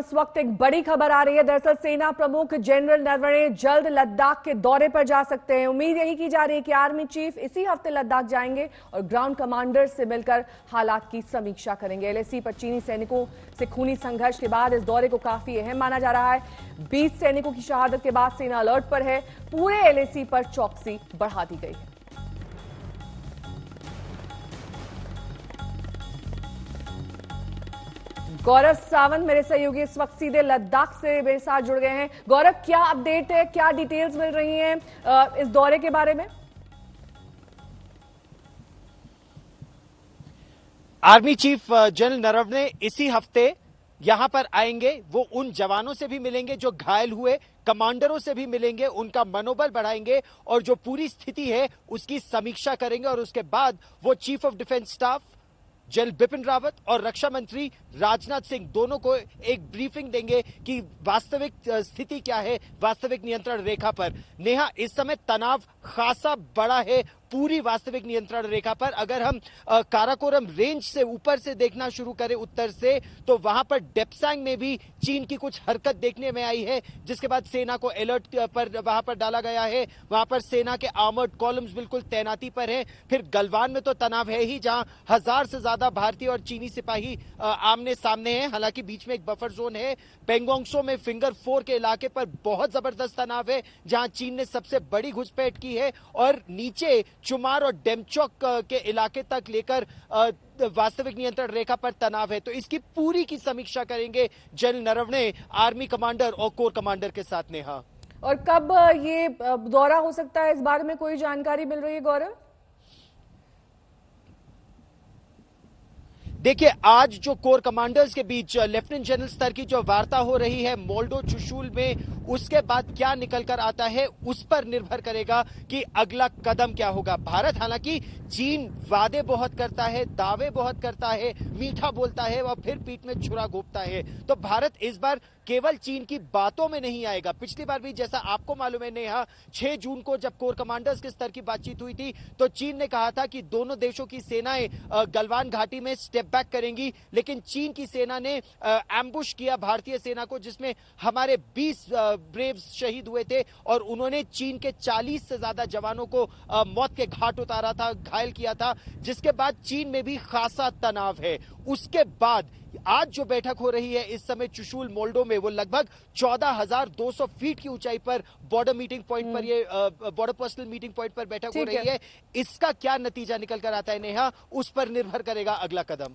इस वक्त एक बड़ी खबर आ रही है। दरअसल सेना प्रमुख जनरल नरवणे जल्द लद्दाख के दौरे पर जा सकते हैं। उम्मीद यही की जा रही है कि आर्मी चीफ इसी हफ्ते लद्दाख जाएंगे और ग्राउंड कमांडर से मिलकर हालात की समीक्षा करेंगे। एलएसी पर चीनी सैनिकों से खूनी संघर्ष के बाद इस दौरे को काफी अहम माना जा रहा है। 20 सैनिकों की शहादत के बाद सेना अलर्ट पर है। पूरे एलएसी पर चौकसी बढ़ा दी गई है। गौरव सावंत मेरे सहयोगी इस वक्त सीधे लद्दाख से मेरे साथ जुड़ गए हैं। गौरव, क्या अपडेट है, क्या डिटेल्स मिल रही हैं इस दौरे के बारे में? आर्मी चीफ जनरल नरवणे इसी हफ्ते यहां पर आएंगे। वो उन जवानों से भी मिलेंगे जो घायल हुए, कमांडरों से भी मिलेंगे, उनका मनोबल बढ़ाएंगे और जो पूरी स्थिति है उसकी समीक्षा करेंगे। और उसके बाद वो chief of defence staff general Bipin Rawat और रक्षा मंत्री राजनाथ सिंह दोनों को एक ब्रीफिंग देंगे कि वास्तविक स्थिति क्या है वास्तविक नियंत्रण रेखा पर। नेहा, इस समय तनाव खासा बड़ा है पूरी वास्तविक नियंत्रण रेखा पर। अगर हम काराकोरम रेंज से ऊपर से देखना शुरू करें उत्तर से, तो वहां पर डेप्सांग में भी चीन की कुछ हरकत देखने में आई है, जिसके बाद सेना को अलर्ट पर वहां पर डाला गया है। वहां पर सेना के आर्मर्ड कॉलम्स बिल्कुल तैनाती पर हैं। फिर गलवान में तो तनाव है ही, जहां 1000 से ज्यादा भारतीय और चीनी सिपाही आमने सामने हैं। हालांकि बीच में एक बफर जोन है। पेंगोंगसो में फिंगर 4 के इलाके पर बहुत जबरदस्त तनाव है, जहां चीन ने सबसे बड़ी घुसपैठ की है। और नीचे चुमार और डेमचौक के इलाके तक लेकर वास्तविक नियंत्रण रेखा पर तनाव है। तो इसकी पूरी की समीक्षा करेंगे जनरल नरवणे आर्मी कमांडर और कोर कमांडर के साथ। नेहा, और कब ये दौरा हो सकता है, इस बारे में कोई जानकारी मिल रही है गौरव? देखिए, आज जो कोर कमांडर्स के बीच लेफ्टिनेंट जनरल स्तर की जो वार्ता हो रही है मोल्डो चुशुल में, उसके बाद क्या निकल कर आता है उस पर निर्भर करेगा कि अगला कदम क्या होगा। भारत, हालांकि चीन वादे बहुत करता है, दावे बहुत करता है, मीठा बोलता है और फिर पीठ में छुरा घोंपता है। तो भारत इस बार केवल चीन की बातों में नहीं आएगा। पिछली बार भी, जैसा आपको मालूम है नेहा, 6 जून को जब कोर कमांडर्स के स्तर की बातचीत हुई थी, तो चीन ने कहा था कि दोनों देशों की सेनाएं गलवान घाटी में स्टेप बैक करेंगी। लेकिन चीन की सेना ने एम्बुश किया भारतीय सेना को, जिसमें हमारे 20 ब्रेव्स शहीद हुए थे और उन्होंने चीन के 40 से ज्यादा जवानों को मौत के घाट उतारा था, घायल किया था। जिसके बाद चीन में भी खासा तनाव है। उसके बाद आज जो बैठक हो रही है इस समय चुशुल मोल्डो में, वो लगभग 14,200 फीट की ऊंचाई पर बॉर्डर मीटिंग पॉइंट पर, ये बॉर्डर पर्सनल मीटिंग पॉइंट पर बैठक हो रही है। इसका क्या नतीजा निकल कर आता है नेहा, उस पर निर्भर करेगा अगला कदम।